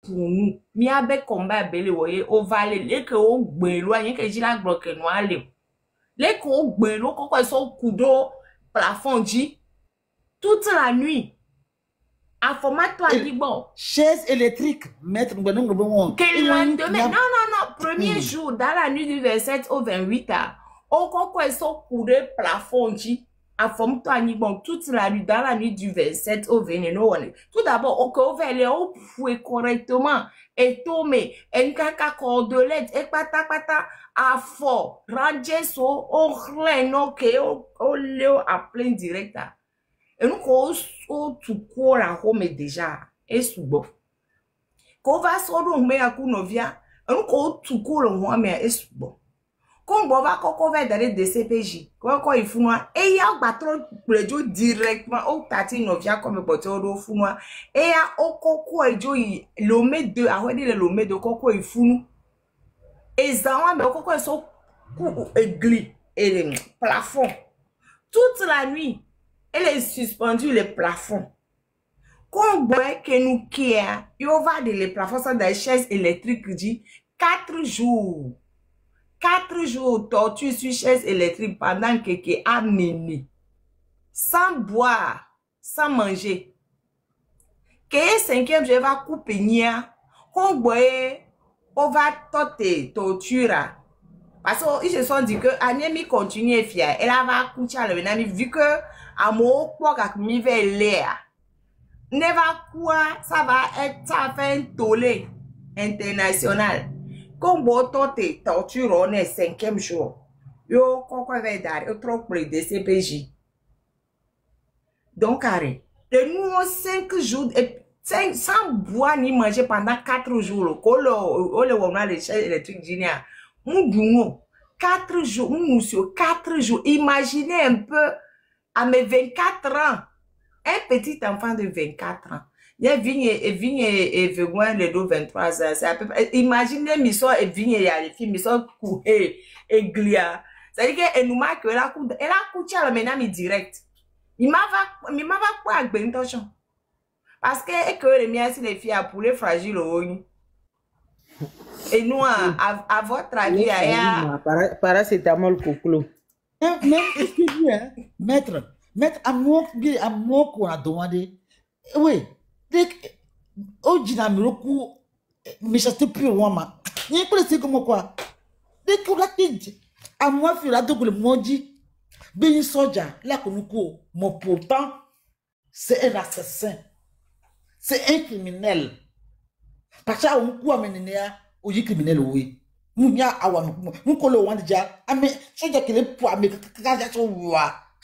pour nous. Mi abe combat belé voyez au valet les que au beloin que j'ai la bloqué noir les que au belo quoi son coudo plafond dit toute la nuit. Informate-toi dit bon. Chaise électrique, maître bon. Quel lendemain? Non. Premier jour, dans la nuit du 27 au 28, au quoi sont courés plafond dit. Informe-toi dit bon toute la nuit, dans la nuit du 27 au 29. Tout d'abord, au cas où on pouvait correctement et tomber, et kaka cordelette, et pata, à fort, ranger so, au rien, ok, au léo à plein direct. Et nous, on tout court la home déjà, et sous bon. Quand on va sur le mais à Kounovia, et nous, on tout court le roi, mais et sous bon. Quand on va dans les DCPJ, quand il faut noir, et il y a un bâton le jour directement au tati novia comme bâton au fou noir, et il y a au coco et jo l'homme de, à redire le l'homme de coco il fou nous. Et ça, mais au coco ils sont glis et les plafonds. Toute la nuit, elle est suspendue les plafonds. Quand on voit que nous qui a, il va de les plafonds ça des chaises électriques dit 4 jours. 4 jours torture sur chaise électrique pendant que a mené. Sans boire, sans manger. Que 5e, je vais couper nia. Quand on va torturer. Parce qu'ils se sont dit que Agnemi continue fier. Elle va coucher le venami vu que amour quoi que mi va l'air. Ne va quoi, ça va être ça fait un tollé international. Comme votre torture, on est 5e jour. Yo, quoi va dar, trop près de CPJ. Donc, arrête. De nous, 5 jours, sans boire ni manger pendant 4 jours. On a les chaises électriques géniales. Mon 4 jours, monsieur, 4 jours. Imaginez un peu, à mes 24 ans, un petit enfant de 24 ans. Il y a vigne et vegoin les 23 ans. C'est à peu près. Imaginez, mission et vigne et les filles, mission coué et glia. C'est-à-dire qu'elle nous marque, elle a couché à la ménage direct. Il m'a pas avec intention. Parce que les miens, c'est les filles à poulet fragile au haut. Et nous, à votre avis, il y a. Paracétamol coucou. Même ce que je dis, hein, maître, à moi qu'on a demandé. Oui. Au dynamique, mais ça te plus loin, ma. Il y a quoi, c'est comme quoi? Dès que la tête, à moi, il y a donc le maudit. Ben, soja, là, qu'on nous mon pourtant, c'est un assassin. C'est un criminel. Parce que on coup amené au criminel, oui. Mounia awan, nous collons one déjà. Ah, mais soja qui est pour amener,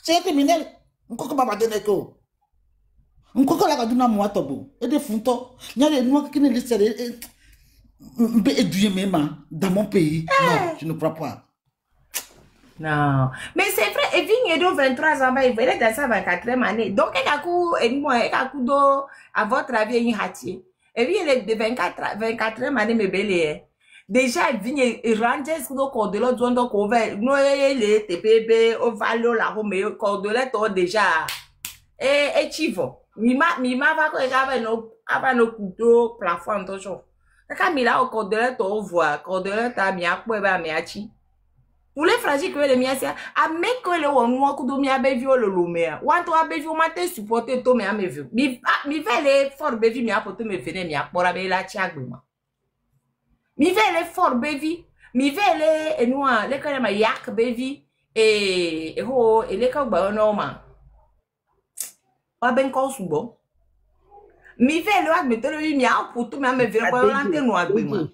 c'est un criminel. On peut pas donner quoi. On peut la gaduna moi tobo et des fontos il y a des noirs qui ne laissent même dans mon pays. Non, je ne crois pas. Non, mais c'est vrai, et vigne de 23 ans, il venait dans sa 24e année. Donc, il y a un coup d'eau, à votre avis, il y a un hâtier. Et puis, il est de 24e année, mais belle. Déjà, il vient et range ce qu'on de l'autre zone, donc on va, nous, les TPB, on va la home, qu'on de l'autre déjà. Et chivo. Mima va avoir nos couteaux, plafond, tout ça. Quand Mila au cordelettes, on voit, cordelettes, à miakwe, à miachi. Pour les fragiles que les miens, à mes collègues, on voit que mi a bevu le lomé. Ou en toi, bevu, on m'a supporté, tout, mais à me vu. Mi va les fort bevu, mi a porté me venir, mi a pour avoir la tiagma. Mi va les fort bevu, mi va les noirs, les collègues, yak bevu, et les combats, normal. Pas ben qu'on sous bon. Mi fait le ak mettre le mi a pour tout mais me faire quoi l'antenne noir moi.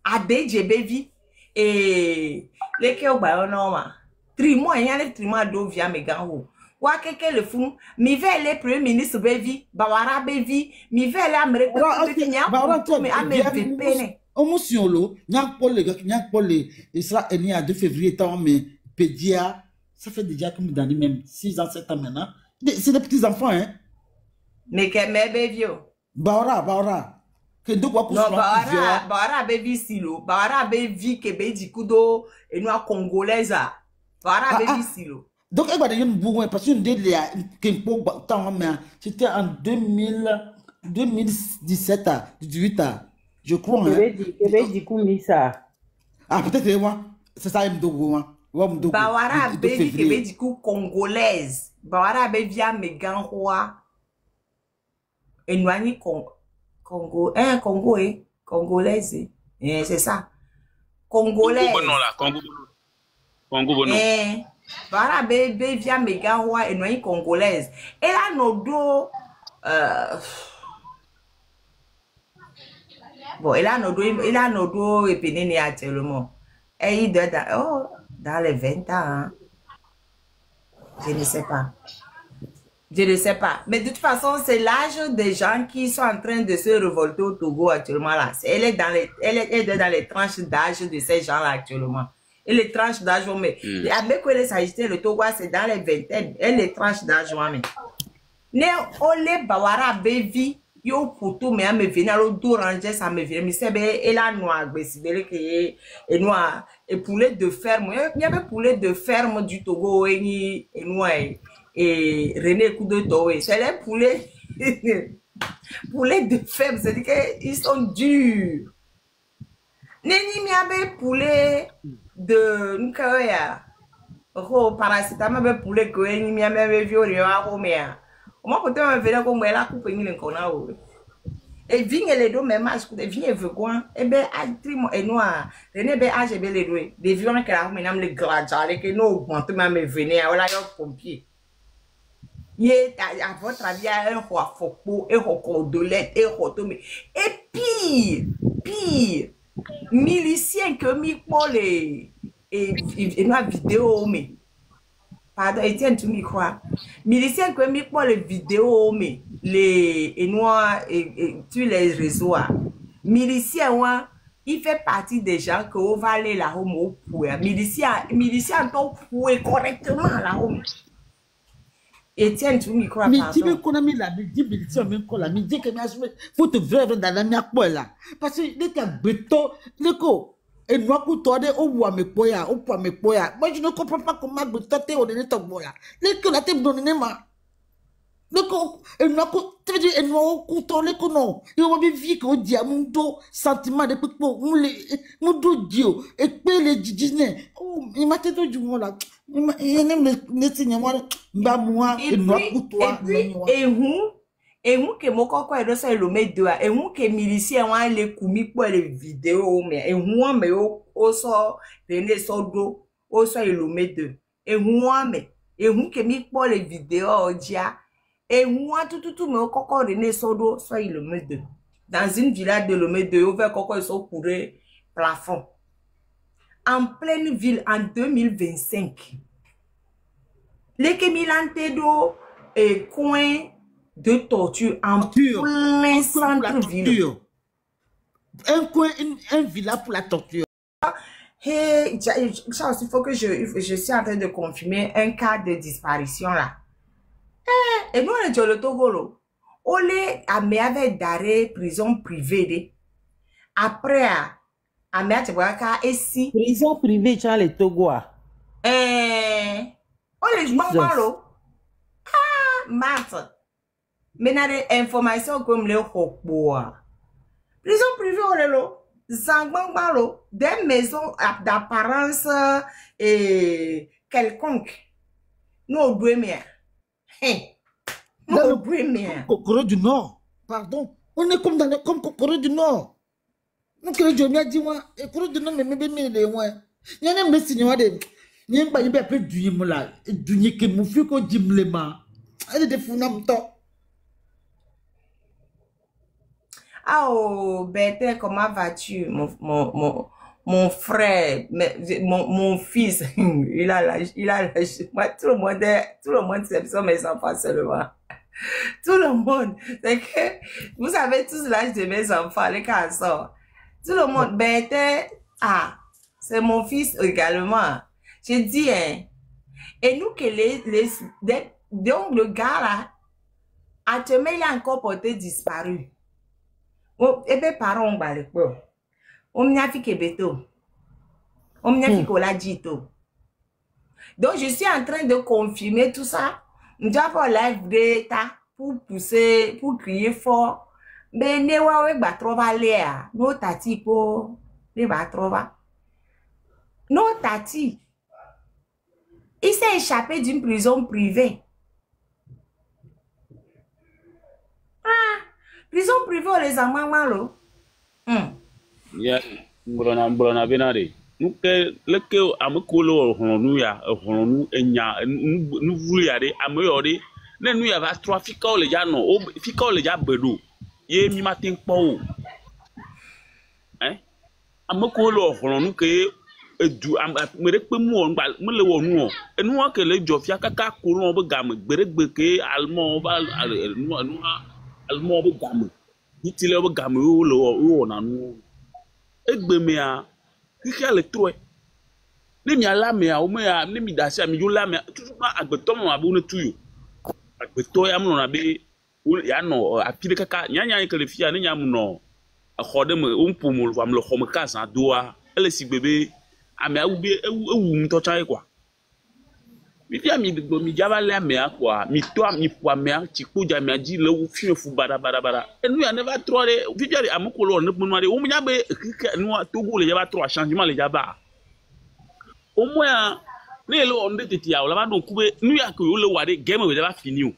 Adéje bevi et les que au ba normal. Trimo y a les trimo do via me ganho. Wa keke le fou mi fait les premier ministre bevi, bawara bevi, mi fait l'Amérique petit nya pour mais a me pene. Au monsiolo, nyak Paul Israël ni à 2 février tant mais pédia, ça fait déjà comme dans même 6 ans 7 ans maintenant. C'est des petits enfants, hein. Mais que mes bébés. Baora. Que de quoi non, Baora baby silo. Baora baby que baby kudo et nous congolaise. Baora baby silo. Donc, elle va dire une bourre parce que c'était en 2017 à 18 à, je crois. Kebe dit ça. Ah, peut-être moi, c'est ça, Mdogo. Bawara baby Kebe dit congolaise. Bawara baby via Megan Roy. Enwani Congo, congolaise. C'est ça. Congolaise. Congo non là, Congo bon. Bawara baby via Megan Roy enwani congolaise. Et là nos dos bon, il a nos dos épinés actuellement. Et il doit dans les 20 ans. Hein. Je ne sais pas. Je ne sais pas. Mais de toute façon, c'est l'âge des gens qui sont en train de se révolter au Togo actuellement là. Elle est dans les tranches d'âge de ces gens-là actuellement. Et les tranches d'âge, mais avec quoi les Sagittaires, le Togo, c'est dans les vingtaines. Et les tranches d'âge, mais. Ne ole bawara bevi yo poto me ame vena lo do ranger ça me vient mi sebe et la noix besidele que et noix et poulet de ferme il y avait poulet de ferme du Togo et noix et René coup de toé c'est les poulets poulet de ferme c'est que ils sont durs neni mi avait poulet de nkaya ro paracétamol be poulet que ni mi avait violé a romea. Moi, quand on venait comme elle a coupé une cona ou et vigne les deux même âge que vigne veut quoi et ben altrimo et noir René ben âge ben les deux des violons que la maintenant les gradjale que nous augmente même venir voilà yo pompier yé à votre avis un roi foco et rocodolette et rotomé et pire milicien que mi pour les et ma vidéo mais pardon, Etienne, tu m'y crois. Milicien que mi pour les vidéos, mais les noirs et tu les réseaux. Milicien, il fait partie des gens que on va aller là où pour. Milicien, donc pour correctement là où. Etienne, tu m'y crois. Mais tu veux qu'on a mis la milicien, même qu'on l'a mis, dit que faut te vrai dans la mienne là. Parce que les cas béton, les co. Et moi, pour toi, on voit mes poya, on voit mes poya. Moi, je ne comprends pas comment vous tentez au donner ton boya. Les que la tête donne ma. Le co, et moi, tu veux dire, et moi, on les non. Et on va vivre qu'on dit à mon dos, sentiment de pour mon dos dio, et puis les Disney. Oh, il m'a dit du monde là. Il aime les signes, moi, moi, et moi, pour toi. Et où que mon coco est dans le médio, et où que milicien ont les commis pour les vidéos, mais et où mais au sort René Sodo, au sort le médio, et moi mais et où que mi pour les vidéos dia, et moi tout mais au coco René Sodo soit le médio. Dans une villa de le médio, ouvert coco ils sont courés plafond. En pleine ville en 2025. Les Kemilantedo et coin de torture en plein centre-ville. Un coin, un villa pour la torture. Hey, Charles, il faut que je suis en train de confirmer un cas de disparition là. Et nous, on est le Togo. On est à avait d'arrêt prison privée. Après, à mettre ici. Prison privée, tu as les Togo. On est Bambalo. Ah, Marthe. Mais dans les informations comme les Hokboa. Prison privée, on est là. Zangbangalo. Des maisons d'apparence quelconque. Nous, on doit mieux. Nous, on doit mieux. Corée du Nord. Pardon. On est comme dans comme Corée du Nord. Nous, Corée du Nord, dis-moi. Corée du Nord, mais les moins. Il y a un message, il y a des. Il y a un peu de du là. Du qui me fait qu'on dit le ma. Elle est des fondamentaux. Ah oh, Bertin, comment vas-tu, mon frère, mon fils, il a l'âge, moi, tout le monde c'est mes enfants seulement. Tout le monde, c'est que, vous savez tous l'âge de mes enfants, les garçons. Tout le monde, Bertin, ah, c'est mon fils également. J'ai dit, hein, et nous que donc le gars là, actuellement il a encore porté disparu. Oh, et bien, parents, on va le quoi. On m'a fait Kebeto. On m'a fait Koladjito. Donc, je suis en train de confirmer tout ça. Nous avons live data pour pousser, pour crier fort. Mais ne wa we ba trova lea. No tati po. Ne ba trova. No tati. Il s'est échappé d'une prison privée. Ah, prison privée, on les a mal. Ya, mbrona benade. Nuke leke amekolo honu ya honu enya nu vuli ade ameyode. Ne nu ya va trois fika o le ja no, o fika o le ja bedo. Ye mi matin po. Amekolo honu ke edu am mere pe mu on gba me le wonu o. Enu wa ke le jofia kaka ko no be game gberegbe ke almo ba nu almo be game. Hitile be game o lo na nu. Egbe mea kika le troe ne mi ala mea o mea ne mi dasi mi yo la mea toujours pas agbeto mo abu ne tuyo agbeto ya mo na be ya no apide kaka nyanya ke le fia ne nya mo no akode me o mpo mo fam le khom ka san doa ele si bebe ame awu be ewu mi to chai kwa mi fia mi do mi jaba le mea kwa mi to mi po mea ti ko ja mea ji le wu fi fu bara enu ya never trop de fi fia de amukolo ne mo no de o mi be nu Togo le jaba trop changement le jaba au moins ne le on de tete ya o la ba don kube nu ya ko le wa de game we jaba fini o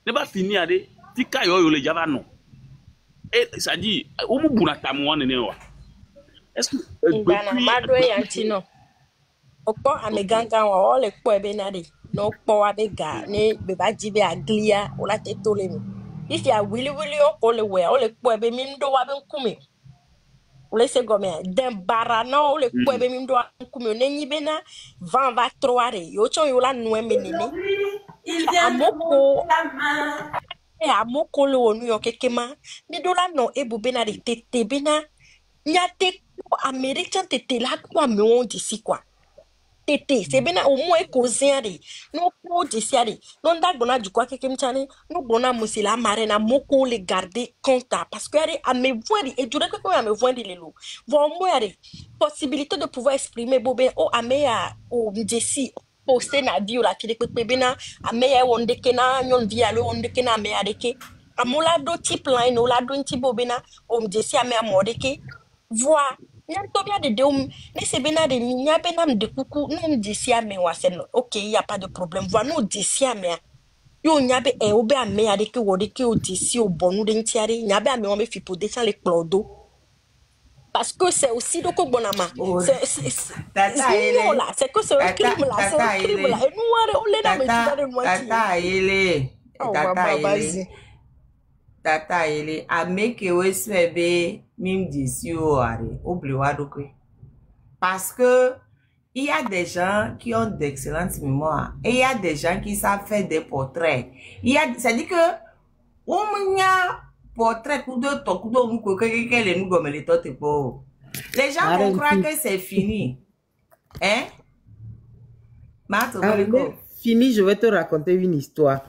ne ba fini ade ti ka yo le jaba no ça dit o mu buna tamu wan ne wa est-ce que Ngana mado yantino. Okpo ameganga wa ole kpo ebe na de. No kpo wa be ga ne be ba jibe aglia o la te tole mi. If ya willy o ole we ole kpo ebe mi ndo wa be nkumi. Ole se gome den barana ole kpo ebe mi ndo wa nkumi ne nyibe na 20 va 3 re. Yo chon yo la nwe menene. Amoko amoko le onu yo kekema. Mi do la no ebu bena de tete bena. Nyate américain tete là quoi me on d'ici quoi tete c'est bien au moins causer non pro d'ici allez non d'agbona du quoi que mchane non bona musila marena moko les garder compte parce que allez à me voir et du coup à me voir de lelo voir moi allez possibilité de pouvoir exprimer bobé o ameya o d'ici poster na bio la kile pepe bena ameya wonde kena nyon via le wonde kena ameya deke amola do type line o la do nti bobena o d'ici ameya modeke voix Nyantobia de deum ne se bena de nya benam de kuku non disi ame wa sen OK il y a pas de problème voix non disi ame yo nya be e obe ame ade ke wode ke o disi o bonu de ntiare nya be ame o me fipo de sans les clodo parce que c'est aussi donc bonama c'est là c'est que c'est un crime là c'est un crime là et nous on les da me tu de moi tata ele ameke we swebe mim disi o are oublie wa dokwe parce que il y a des gens qui ont d'excellentes mémoires et il y a des gens qui savent faire des portraits ça dit que on m'a portrait coup de to coup de ko que les nous comme les tote po les gens vont croire que c'est fini hein Fini, je vais te raconter une histoire.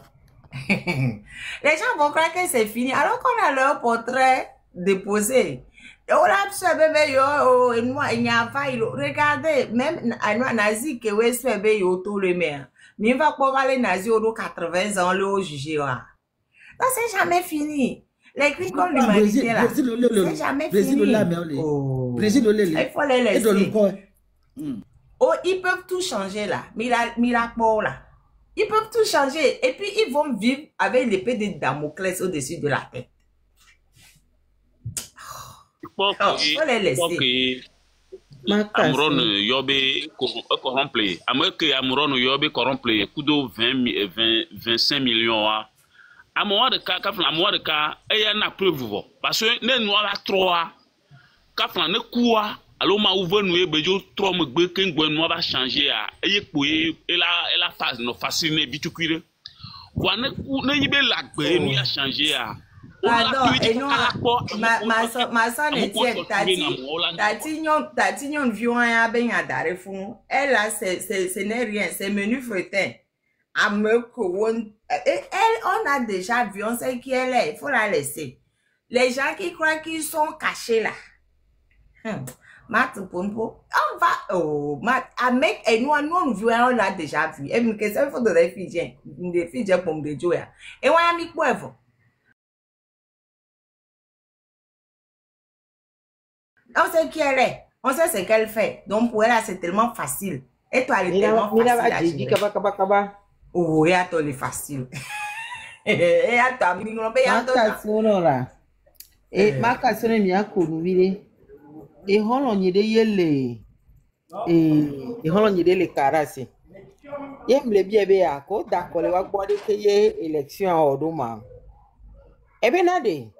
Les gens vont croire que c'est fini alors qu'on a leur portrait déposé. On a observé yo il n'y a pas regardez même nazi que ouais swebe yo tout le mer. Mais va pas aller nazi au 80 ans le juger là. Ça c'est jamais fini. Les crimes contre l'humanité là. C'est jamais fini. Il faut les laisser. Oh, ils peuvent tout changer là. Miracle là. Ils peuvent tout changer et puis ils vont vivre avec l'épée de Damoclès au-dessus de la tête. Faut les laisser. Amron yobe corrompu. Ameke Amron yobe corrompu. Kudo 25 millions. À moi de cas, à moi de cas, il y a une preuve. Parce que ne nous a trois. Quand ne quoi. Alors ma ouvre nous bejo trop me gbe ken gbe nous va changer a eye poye et la phase no fasciner bitukuire wa ne yibe la gbe nous a changer a pardon et non ma soeur ne tati nyon vion ya ben ya dare fun elle là ce n'est rien c'est menu fretin ameko elle on a déjà vu on sait qui elle est il faut la laisser les gens qui croient qu'ils sont cachés là on va avec et nous on l'a déjà vu et me que ça faut de réfugiés des filles pour me de joie et on a mis quoi On sait qui elle est. On sait ce qu'elle fait. Donc, pour elle, là, c'est tellement facile. Et toi, elle est tellement Mira facile va à Gigi gérer. kaba. Oh, et à toi, elle est facile. Et à toi, il y a Makasono la. E makasono mi akonu vile. E holo nyede yele. E holo nyede le karasi. Ye mle bie be ya ko dakole wa gbode ke ye election a oduma. Ebe na de.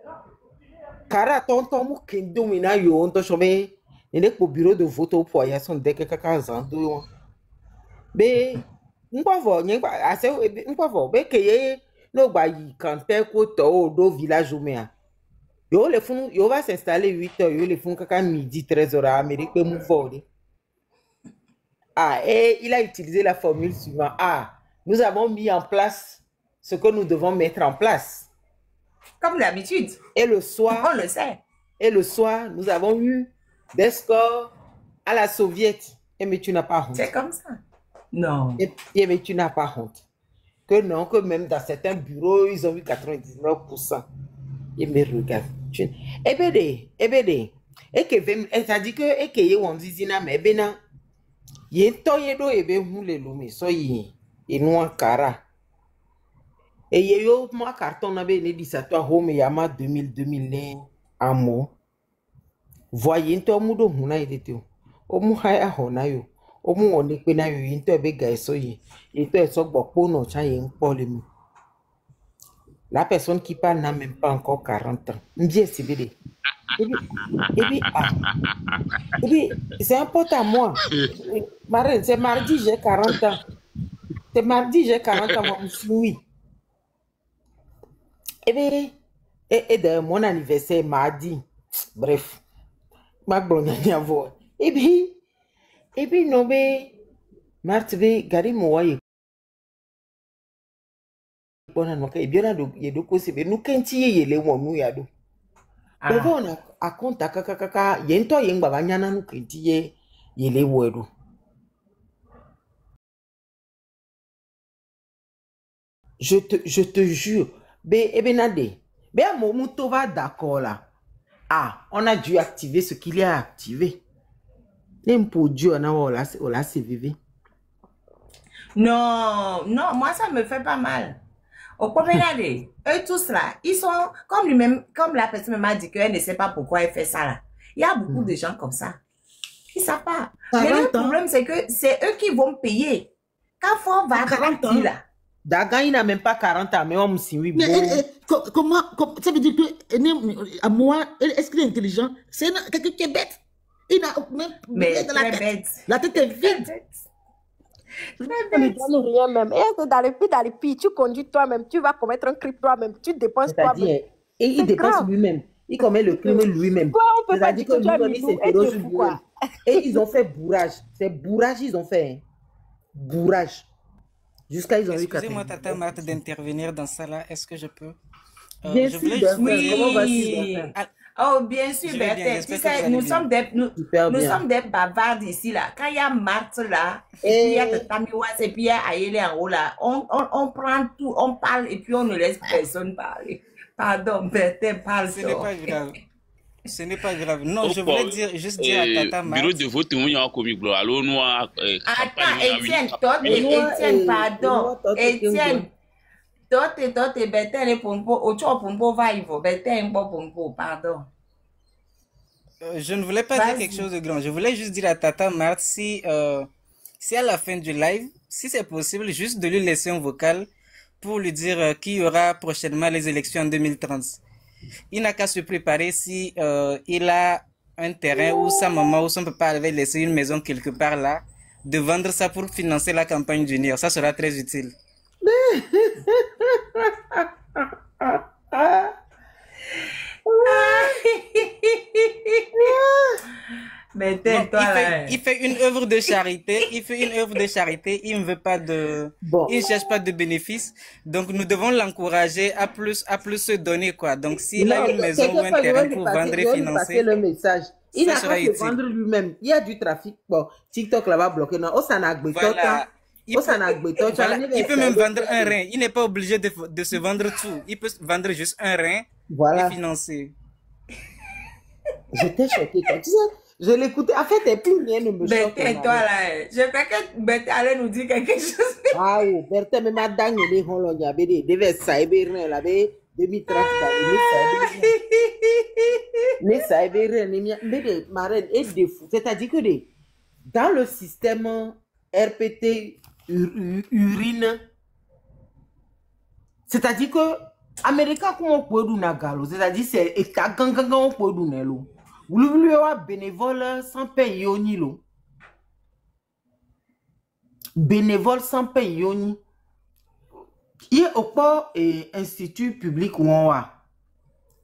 Kara tonton mu kendo mi na yo onto shobe. Nele ko bureau de vote pour ya son deke kaka zando. Be nkwavo nyengba ase nkwavo be ke ye no gba yi kante ko to o do village omea. Yo va s'installer 8h, yo le font kaka midi 13h à Amérique pe mu forde. Ah, et il a utilisé la formule suivante. Ah, nous avons mis en place ce que nous devons mettre en place. Comme d'habitude. Et le soir, On le sait. nous avons eu des scores à la soviète. Et mais tu n'as pas honte. C'est comme ça. Non. Et mais tu n'as pas honte. Que non, que même dans certains bureaux, ils ont eu 99%. Et me regarde. Et que ça dit que et que y on dit na mais bena y to ye do ebe hule lume so yi enu akara. Et yo moi carton na be ne disato home yama 2000 amo. Voyez to mudo huna idete o mu hai ahona yo. O mu one pe na yo yin to be ga so yi. Yi to so gbopo no cha yin po le mi. La personne qui parle n'a même pas encore 40 ans. M'die CBD. Et puis, c'est important à moi. Marraine, c'est mardi, j'ai 40 ans. C'est mardi, j'ai 40 ans, moi, oui. Et bien, et de mon anniversaire mardi. Bref. Ma blonde n'y a voir. Et puis, non, mais, Marthe, gari moi, bona no ke biona do ye do ko sebe nu kenti ye le wonu ya do bebo na akonta kaka ye nto ye ngba banyana nu kenti ye le wodo je te jure be ebenade be amomu to va d'accord là. Ah, on a dû activer ce qu'il y a activé. N'importe Dieu on a CVV. Non, moi ça me fait pas mal. Au regardez, eux tous là, ils sont comme lui-même, comme la personne m'a dit qu'elle ne sait pas pourquoi elle fait ça là. Il y a beaucoup de gens comme ça. Ils ne savent pas. Mais le problème, c'est que c'est eux qui vont payer. Quand Ford va 40 ans là. Daga, il n'a même pas 40 ans, mais on me dit oui. Comment, ça veut dire que, à moi, est-ce qu'il est intelligent? C'est quelqu'un qui est bête. Il n'a même mais dans la tête. Bête. La tête est vide. Ne donne rien même. Et dans les pays, tu conduis toi-même, tu vas commettre un crime toi-même, tu dépenses toi-même. Et il dépense lui-même. Il commet le crime lui-même. Toi, on peut pas dire que tu as mis lui-même. Et ils ont fait bourrage. C'est bourrage, ils ont fait. Hein. Bourrage. Jusqu'à ils ont eu 4 ans. Excusez-moi, Tata Marthe, d'intervenir dans ça là. Est-ce que je peux? Bien sûr, comment vas-tu? Oh, bien sûr, Berthe. Tu sais, nous sommes des bavardes ici, là. Quand il y a Marthe, là, et puis il y a Tamiwas, et puis il y a Ayele en haut, là, on prend tout, on parle, et puis on ne laisse personne parler. Pardon, Berthe, parle. Ce n'est pas grave. Ce n'est pas grave. Non, je voulais juste dire à Tata Marthe. Bureau de vote, on y a commis. Alors, nous, attends, Étienne, pardon. Étienne. Dote, Berthe, les pompos, autre pompo va, il faut. Berthe, un bon pompo, pardon. Je ne voulais pas dire quelque chose de grand. Je voulais juste dire à Tata Marthe si à la fin du live, si c'est possible, juste de lui laisser un vocal pour lui dire qu'il y aura prochainement les élections en 2030. Il n'a qu'à se préparer si il a un terrain où sa maman ou son papa avait laissé une maison quelque part là, de vendre ça pour financer la campagne d'Union. Ça sera très utile. Mais il fait une œuvre de charité. Il ne veut pas il ne cherche pas de bénéfices. Donc nous devons l'encourager à plus se donner quoi. Donc s'il a une maison ou un terrain pour vendre et financer, le message. Il n'a qu'à se vendre lui-même. Il y a du trafic. Bon, TikTok là-bas bloqué. Non, voilà. Il peut même vendre un rein. Il n'est pas obligé de se vendre tout. Il peut vendre juste un rein et financer. J'étais choquée. Quand tu sais, je l'écoutais. En fait, et plus rien ne me choque. Toi là, je crois que Berthe allait nous dire quelque chose. Ah oui, Berthe, mais madame, il est rond, il y avait des cyber, il avait 2030 les cyber, mais des marraines et des fous. C'est-à-dire que dans le système RPT urine, c'est-à-dire que Américain comment on peut nous galo, c'est-à-dire c'est quand on peut nous nelo. Vous voulez avoir bénévole sans payer ni lo. Bénévole sans payer ni. Il y a encore un institut public où on a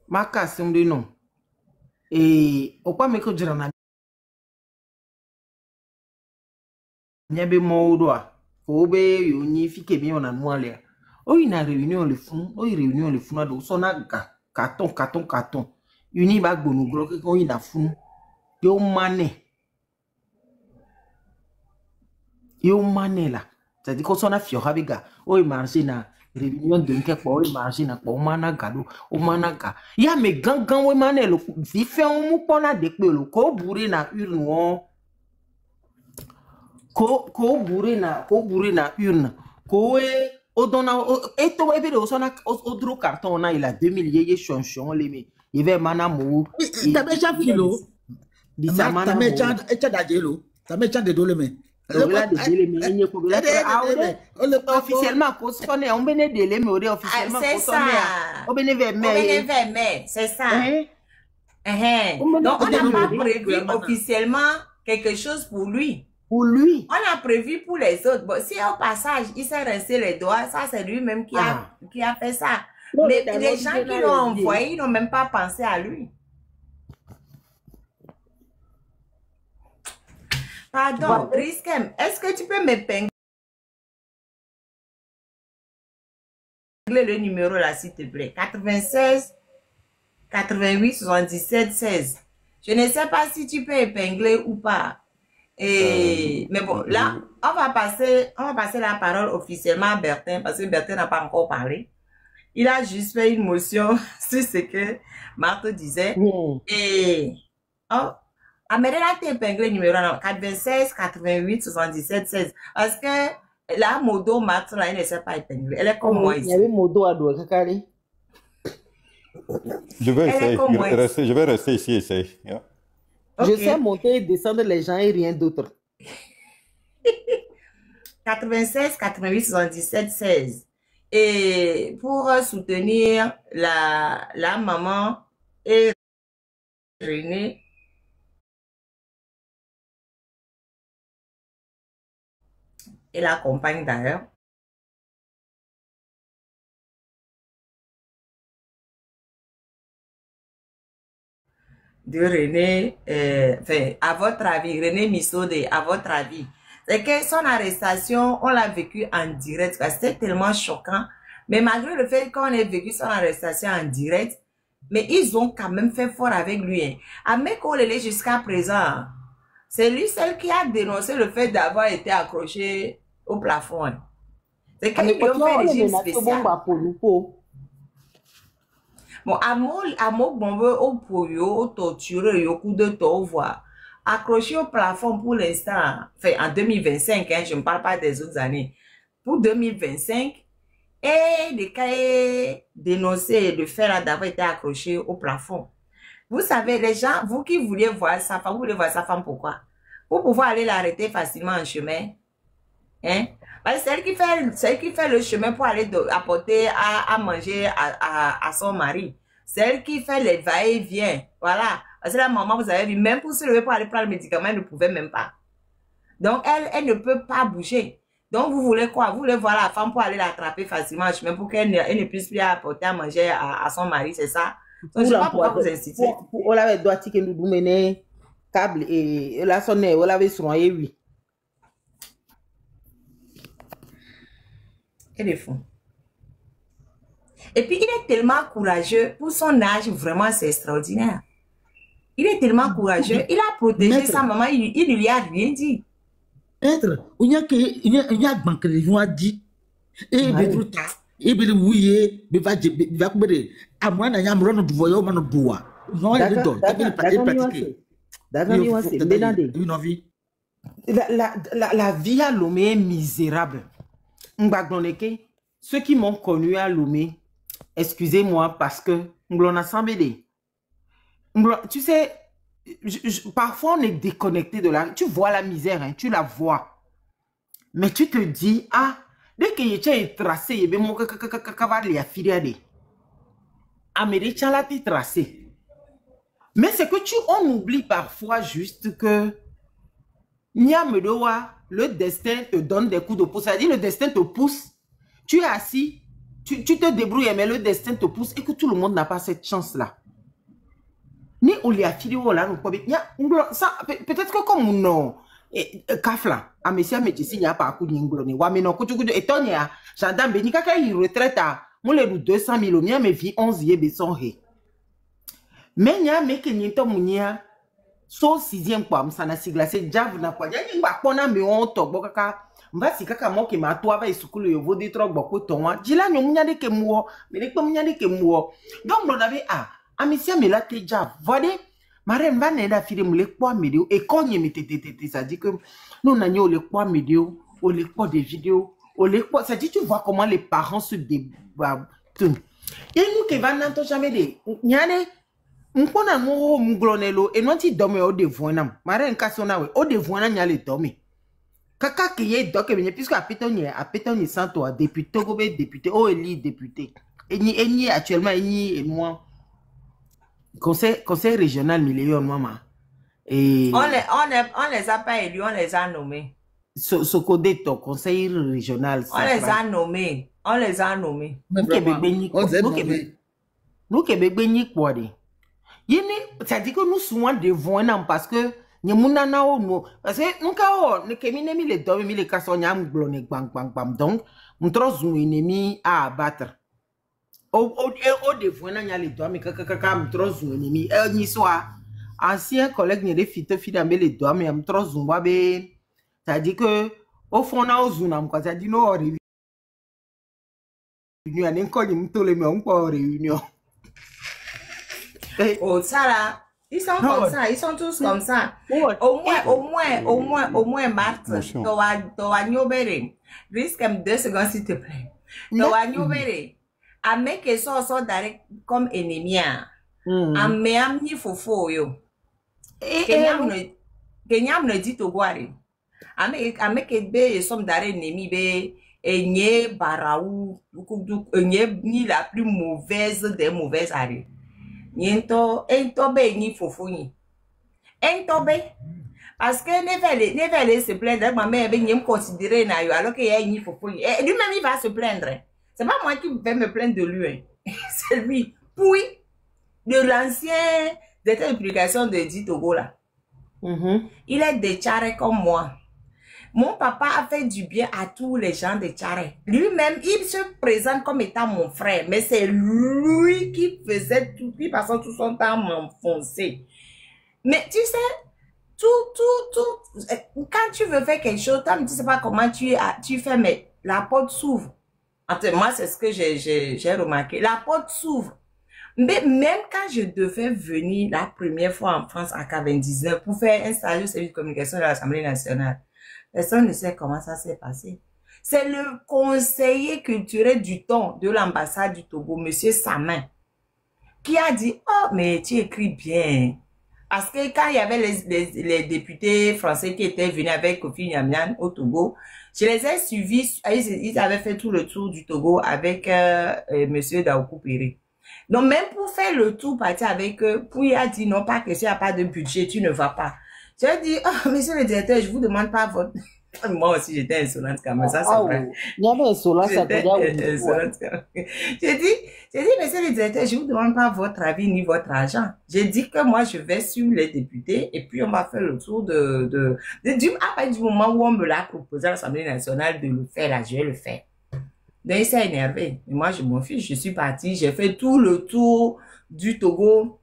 ma casse de nom et au pas me que je n'en ai nyabe modoa obe yoni fike bi on a noalia o ina réunion le fond o réunion le fond do so na carton uni ba gbonu gro ke ko ina fún yo mané là c'est-à-dire qu'on s'en a fier avec o marché na réunion de quelque part o marché na po mana gado o manaka ya me gangan we mané lo fi fe on mu pona de pe lo ko buri na urne won ko buri na urne ko e o dona e to e be o sona o dro carton na il a 2000 yeye chonchon le me il va mana mo ta me cha filo di sa mana mo ta da jelo ta me cha de dole me officiellement on béné délai mais officiellement on béné vers mai c'est ça. Donc on n'a pas prévu officiellement quelque chose pour lui. On a prévu pour les autres. Bon, si au passage il s'est resté les doigts, ça c'est lui-même qui a fait ça. Mais les gens qui l'ont envoyé, ils n'ont même pas pensé à lui. Pardon, Riskem, est-ce que tu peux m'épingler le numéro là, s'il te plaît? 96 88 77 16. Je ne sais pas si tu peux épingler ou pas. Mais bon, là, on va passer la parole officiellement à Bertin, parce que Bertin n'a pas encore parlé. Il a juste fait une motion sur ce que Marthe disait. Et... Oh, Amélie a épinglé le numéro 96 88 77 16. Parce que la modo Marthe, là, elle ne s'est pas épinglée. Elle est comme moi ici. Il y avait modo à doigt, Kakari. Je vais rester ici, essayer. Yeah. Okay. Je sais monter et descendre les gens et rien d'autre. 96 88 77 16. Et pour soutenir la maman et René, et la compagne d'ailleurs. De René, à votre avis, René Missodé, à votre avis, c'est que son arrestation, on l'a vécu en direct, c'était tellement choquant, mais malgré le fait qu'on ait vécu son arrestation en direct, mais ils ont quand même fait fort avec lui. Hein. Amekolele jusqu'à présent, c'est lui seul qui a dénoncé le fait d'avoir été accroché au plafond. Hein. C'est qu'il a fait un régime spécial. Bon, à mon bombe au poyo, au torturé, au coup de tovoir, accroché au plafond pour l'instant, enfin en 2025, hein, je ne parle pas des autres années, pour 2025, et des cas dénoncés de faire d'avoir été accroché au plafond. Vous savez, les gens, vous qui vouliez voir sa femme, vous voulez voir sa femme pourquoi? Pour pouvoir aller l'arrêter facilement en chemin. Hein? Parce que celle qui fait le chemin pour aller apporter à manger à son mari. Celle qui fait les va-et-vient. Voilà. Parce que la maman, vous avez vu, même pour se lever pour aller prendre le médicament, elle ne pouvait même pas. Donc, elle ne peut pas bouger. Donc, vous voulez quoi? Vous voulez voir la femme pour aller l'attraper facilement en chemin pour qu'elle ne puisse plus apporter à manger à son mari, c'est ça? Donc, je ne sais pas pourquoi vous insistez. On l'avait doit que nous mener câble et la sonne, on l'avait soigné, oui. Elle est fou. Et puis, il est tellement courageux. Pour son âge, vraiment, c'est extraordinaire. Il est tellement courageux. Il a protégé sa maman. Il ne lui a rien dit. Être, il y a banque de joie dit. Et il y a oui, il va couper. À moi, il y a un rond de voyage, man de bois. Non, il est d'autres. La vie à Lomé est misérable. Ceux qui m'ont connu à Lomé, excusez-moi parce que tu sais, parfois on est déconnecté de la... Tu vois la misère, hein, tu la vois. Mais tu te dis, ah, dès que tu es tracé, il y a tracé. Mais c'est que on oublie parfois juste que le destin te donne des coups de pouce. C'est-à-dire le destin te pousse. Tu es assis, tu te débrouilles, mais le destin te pousse et que tout le monde n'a pas cette chance-là. Ni on lui a filé peut-être que comme non kafla a monsieur métier n'y a pas coup n'ingloné wa mais non que tu et tonya gendarme béni kaka il retraite à mon les 200 000 mien mais vie 11 yé beson he mais nya me que n'y to munia so 6e kwa msana sigla c'est jav na kwa yani ngba pona me on to kaka mba si kaka mo ke ma to ava isukulu yo vodi tro gbo ko to wa jila nyu munya de ke muo me de ko munya de ke muo donc on avait Amicia me l'a déjà volé. Marraine va n'être filé me les poids médio et quand il me ça dit que nous n'avons les poids médio, ou les poids des vidéos, ou les poids. Ça dit tu vois comment les parents se débattent. Et nous qui va n'entendre jamais des. Nyane, on connaît mon mouglonelo et non tu dormais au devoinam. Marraine cassona au devoinam n'y a les dormir. Kaka qui est donc puisque à pétonnier sans toi député gobé député oh éli député et ni actuellement et moi. Conseil régional million maman et on les a pas élus, on les a nommés. Ce côté ton conseil régional on les a nommés. Nous Québec quoi de yini ça dit que nous souvent devons parce que nyemuna na o parce que nous ka ne kemine mi le domi mi le kaso nyam glone bang donc nous trop un ennemi à abattre. Au devant na nyale doa mi kaka mi trozu ennemi ni soa ancien collègue ni refite fidambe le doa mi am trozu wa be ça dit que au fond na ozuna quoi ça dit no réunion ani ko ni mtole me on ko réunion oh ça là ils sont comme ça, ils sont tous comme ça. Au moins Marthe to nyobere risque 2 secondes s'il te plaît to nyobere a me que so direct comme ennemi a me am ni fofo yo kenyam ne dit to guare a me que be som direct ennemi be enye baraou enye ni la plus mauvaise des mauvaises arrêts niento be ni fofo ni be parce que ne va se plaindre ma mère be ni me considérer na yo alors que y a ni fofo ni lui-même il va se plaindre. C'est pas moi qui vais me plaindre de lui. Hein. C'est lui. Puis, de l'ancien d'état de publication de Dit Togo là. Il est de Tchare comme moi. Mon papa a fait du bien à tous les gens de Tchare. Lui-même, il se présente comme étant mon frère. Mais c'est lui qui faisait tout, qui passait tout son temps à m'enfoncer. Mais tu sais, quand tu veux faire quelque chose, tu ne sais pas comment tu fais, mais la porte s'ouvre. Moi, c'est ce que j'ai remarqué. La porte s'ouvre. Mais même quand je devais venir la première fois en France en 99 pour faire un stage au service de communication de l'Assemblée nationale, personne ne sait comment ça s'est passé. C'est le conseiller culturel du temps de l'ambassade du Togo, monsieur Samin, qui a dit, oh, mais tu écris bien. Parce que quand il y avait les députés français qui étaient venus avec Kofi Nyamyan au Togo, je les ai suivis, ils avaient fait tout le tour du Togo avec monsieur Daoukou Péré. Donc même pour faire le tour, partir avec eux, puis il a dit non, pas que s'il n'y a pas de budget, tu ne vas pas. J'ai dit, oh, monsieur le directeur, je vous demande pas votre... Moi aussi, j'étais insolente quand même, ça c'est vrai. J'ai dit, monsieur le directeur, je ne vous demande pas votre avis ni votre argent. J'ai dit que moi, je vais suivre les députés et puis on va faire le tour à partir du moment où on me l'a proposé à l'Assemblée nationale de le faire, là, je vais le faire. Donc, il s'est énervé. Et moi, je m'en fiche, je suis partie, j'ai fait tout le tour du Togo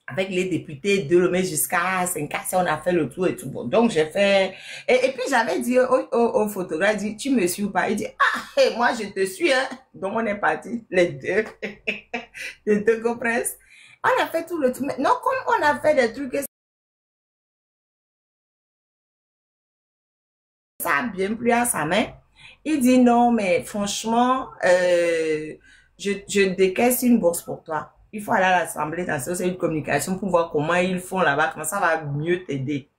avec les députés de Lomé jusqu'à Saint-Cassé, on a fait le tour et tout. Bon, donc, j'ai fait... Et puis, j'avais dit au photographe, dit, tu me suis ou pas? Il dit, ah, hey, moi, je te suis, hein. Donc, on est parti, les deux. Les deux Presse. On a fait tout le truc. Non, comme on a fait des trucs, ça a bien plu à sa main. Il dit non, mais franchement, je décaisse une bourse pour toi. Il faut aller à l'Assemblée nationale de communication pour voir comment ils font là-bas, comment ça va mieux t'aider.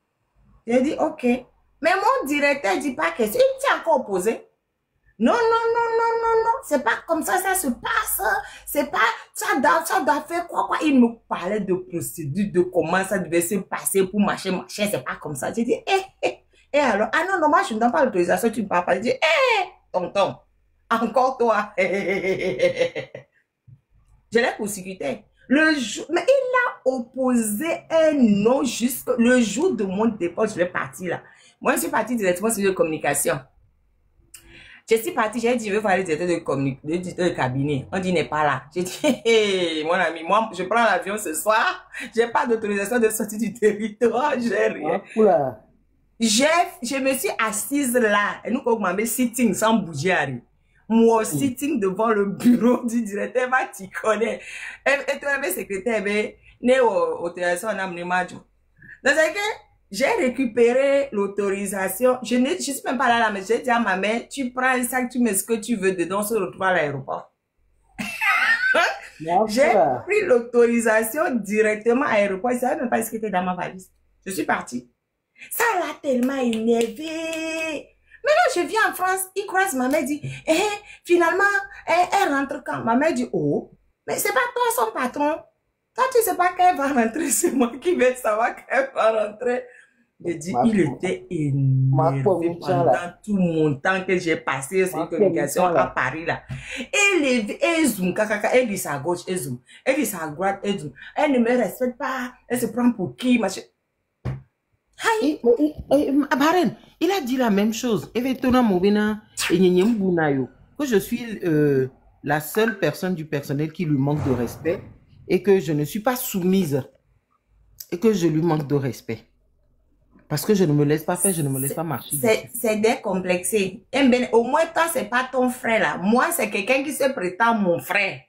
J'ai dit ok. Mais mon directeur dit pas que c'est. Il tient encore opposé. Non, non, non, non, non, non. C'est pas comme ça se passe. C'est pas, ça doit faire quoi. Il me parlait de procédure, de comment ça devait se passer pour machin. C'est pas comme ça. J'ai dit, et alors, ah non, non, moi je ne donne pas l'autorisation, tu ne parles pas. J'ai dit, tonton, encore toi. Je l'ai persécuté. Mais il a opposé un non juste le jour de mon départ, je vais partir là. Moi, je suis partie directement sur la communication. Je suis partie, j'ai dit, je vais voir le directeur de cabinet. On dit, n'est pas là. J'ai dit, mon ami, moi, je prends l'avion ce soir. J'ai pas d'autorisation de sortir du territoire. J'ai rien. Je me suis assise là. Et nous, on m'a mis sitting sans bouger. Moi, sitting devant le bureau du directeur, tu connais. Et toi, le secrétaire, né autorisation, on a amené Majo. Donc, c'est que j'ai récupéré l'autorisation. Je ne suis même pas là, mais j'ai dit à ma mère, tu prends un sac, tu mets ce que tu veux dedans, on se retrouve à l'aéroport. J'ai pris l'autorisation directement à l'aéroport. Je ne savais même pas ce qui était dans ma valise. Je suis partie. Ça l'a tellement énervé. Maintenant, je viens en France, il croise ma mère, dit, finalement, elle rentre quand? Ma mère dit, oh, mais c'est pas toi son patron. Toi, tu sais pas qu'elle va rentrer, c'est moi qui vais savoir qu'elle va rentrer. Je dis, il était énervé pendant tout mon temps que j'ai passé sur une communication à Paris, là. Et zoom, elle dit ça à gauche, elle zoom. Elle dit ça à droite, elle zoom. Elle ne me respecte pas, elle se prend pour qui, machin. Baren, il a dit la même chose. Que je suis la seule personne du personnel qui lui manque de respect et que je ne suis pas soumise et que je lui manque de respect. Parce que je ne me laisse pas faire, je ne me laisse pas marcher. C'est décomplexé. Au moins, toi, c'est pas ton frère là. Moi, c'est quelqu'un qui se prétend mon frère.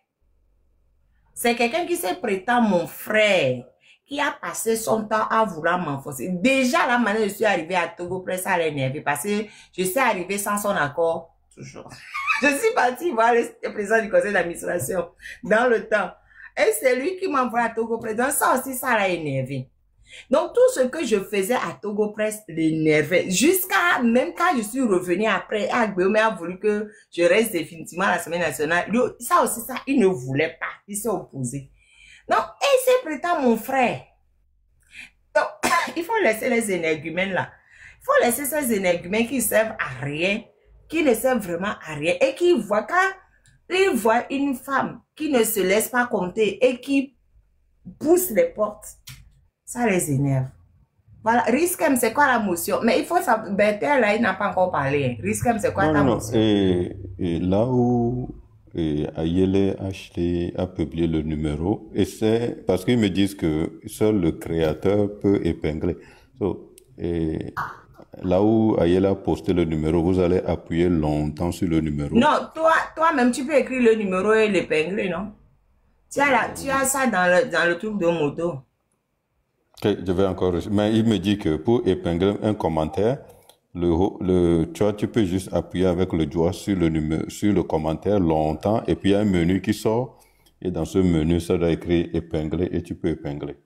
C'est quelqu'un qui se prétend mon frère, qui a passé son temps à vouloir m'enfoncer. Déjà, là, maintenant, je suis arrivée à Togo Presse à l'énerver parce que je suis arrivée sans son accord, toujours. Je suis partie voir le président du conseil d'administration dans le temps. Et c'est lui qui m'a envoyé à Togo Presse. Donc, ça aussi, ça l'a énervé. Donc, tout ce que je faisais à Togo Presse l'énervait. Jusqu'à, même quand je suis revenue après, Agbeome a voulu que je reste définitivement à la semaine nationale. Lui, ça aussi, ça, il ne voulait pas. Il s'est opposé. Donc, il s'est prétend mon frère. Donc, il faut laisser les énergumènes là. Il faut laisser ces énergumènes qui servent à rien, qui ne servent vraiment à rien et qui voient quand ils voient une femme qui ne se laisse pas compter et qui pousse les portes. Ça les énerve. Voilà, Riskem, c'est quoi la motion? Mais il faut savoir, Bertel, là, il n'a pas encore parlé. Riskem, c'est quoi ta motion? Et là où Ayele Ashley a publié le numéro, et c'est parce qu'ils me disent que seul le créateur peut épingler. Et là où Ayele a posté le numéro, vous allez appuyer longtemps sur le numéro. Non, toi-même, tu peux écrire le numéro et l'épingler, non? Tu as ça dans le truc de moto. Okay, je vais encore... Mais il me dit que pour épingler un commentaire, tu peux juste appuyer avec le doigt sur le commentaire longtemps et puis il y a un menu qui sort et dans ce menu, ça doit écrire épingler et tu peux épingler.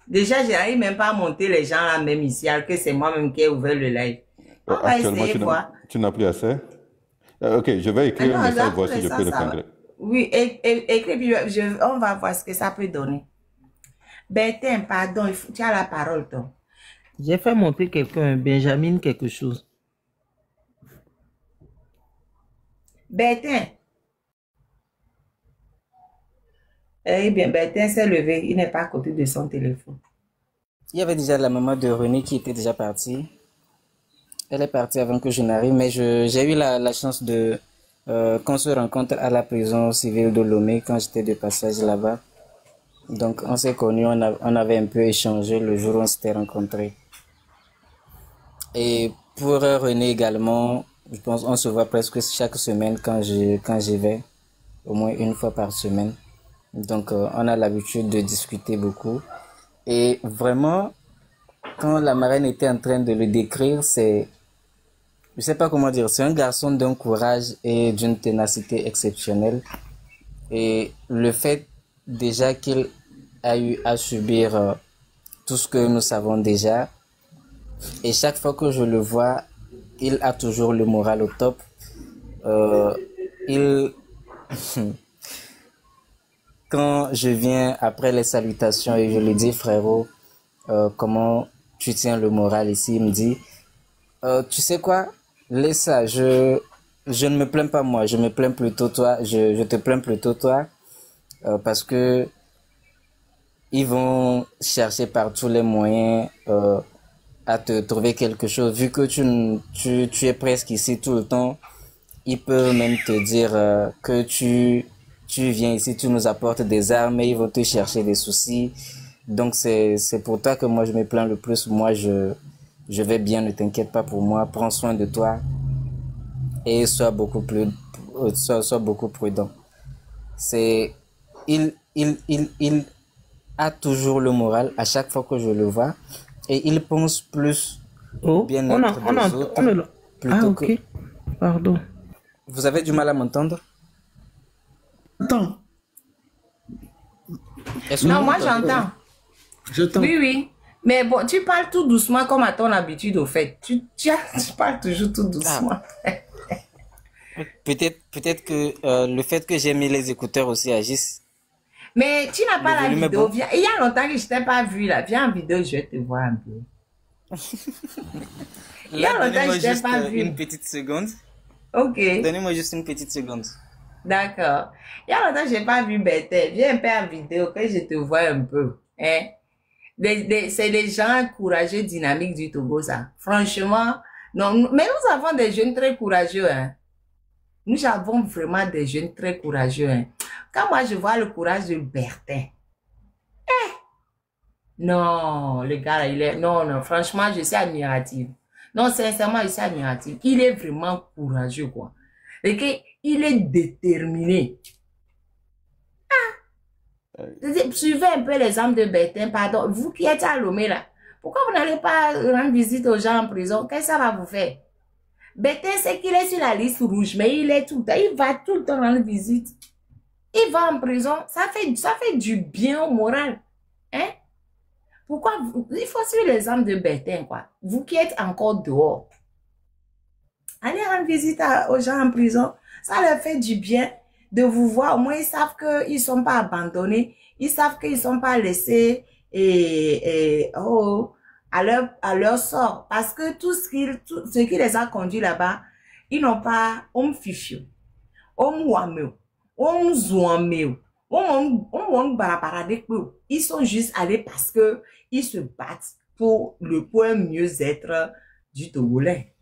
Déjà, je n'arrive même pas à monter les gens là même ici, alors que c'est moi-même qui ai ouvert le live. On va essayer quoi. Tu n'as plus assez? Ok, je vais écrire un message, voir si je peux l'épingler. Oui, écris, puis on va voir ce que ça peut donner. Bertin, pardon, tu as la parole, toi. J'ai fait monter quelqu'un, Benjamin, quelque chose. Bertin. Eh bien, Bertin s'est levé, il n'est pas à côté de son téléphone. Il y avait déjà la maman de René qui était déjà partie. Elle est partie avant que je n'arrive, mais j'ai eu la chance de qu'on se rencontre à la prison civile de Lomé quand j'étais de passage là-bas. Donc on s'est connus, on avait un peu échangé le jour où on s'était rencontrés. Et pour René également, je pense qu'on se voit presque chaque semaine quand j'y vais, au moins une fois par semaine. Donc, on a l'habitude de discuter beaucoup. Et vraiment, quand la marraine était en train de le décrire, je sais pas comment dire, c'est un garçon d'un courage et d'une ténacité exceptionnelle. Et le fait déjà qu'il a eu à subir tout ce que nous savons déjà, et chaque fois que je le vois, il a toujours le moral au top. Il Quand je viens après les salutations et je lui dis, frérot, comment tu tiens le moral ici, il me dit, tu sais quoi, laisse ça, je ne me plains pas moi, je me plains plutôt toi, je te plains plutôt toi, parce que ils vont chercher par tous les moyens à te trouver quelque chose. Vu que tu es presque ici tout le temps, ils peuvent même te dire que tu viens ici, tu nous apportes des armes et ils vont te chercher des soucis. Donc c'est pour toi que moi je me plains le plus. Moi je vais bien, ne t'inquiète pas pour moi. Prends soin de toi et sois beaucoup prudent. C'est il a toujours le moral à chaque fois que je le vois et il pense plus au bien-être des autres plutôt ok. que... Pardon. Vous avez du mal à m'entendre? Attends, Est-ce que Non, vous moi m'entendez? j'entends. j'entends. Oui, oui. Mais bon, tu parles tout doucement comme à ton habitude au fait. Tu parles toujours tout doucement. Peut-être que le fait que j'ai mis les écouteurs aussi agisse. Mais tu n'as pas Le la volume est vidéo. bon. Viens. Il y a longtemps que je t'ai pas vu là. Viens en vidéo, je vais te voir un peu. Il y a Là, longtemps que donnez-moi je t'ai juste pas vu. une petite seconde. Ok, Donnez-moi juste une petite seconde. d'accord. Il y a longtemps que je n'ai pas vu Berthe. Viens un peu en vidéo que je te vois un peu. Hein? C'est les gens courageux, dynamiques du Togo, ça. Franchement, non. Mais nous avons des jeunes très courageux, hein. Nous avons vraiment des jeunes très courageux, hein. Quand moi je vois le courage de Bertin, non, le gars là, il est, non, non, franchement, je suis admirative. Non, sincèrement, je suis admirative. Il est vraiment courageux, quoi. Et qu'il est déterminé. Suivez un peu l'exemple de Bertin, pardon. Vous qui êtes à Lomé, là, pourquoi vous n'allez pas rendre visite aux gens en prison? Qu'est-ce que ça va vous faire? Bertin, c'est qu'il est sur la liste rouge, mais il est tout le temps, il va tout le temps rendre visite. Il va en prison, ça fait du bien au moral. Hein? Pourquoi il faut suivre l'exemple de Bertin, quoi. Vous qui êtes encore dehors, allez rendre visite aux gens en prison. Ça leur fait du bien de vous voir. Au moins, ils savent qu'ils ne sont pas abandonnés. Ils savent qu'ils ne sont pas laissés à leur sort. Parce que tout ce qui les a conduits là-bas, ils n'ont pas fifio, wameo, zouameo, ils sont juste allés parce que ils se battent pour le point mieux-être du Togolais.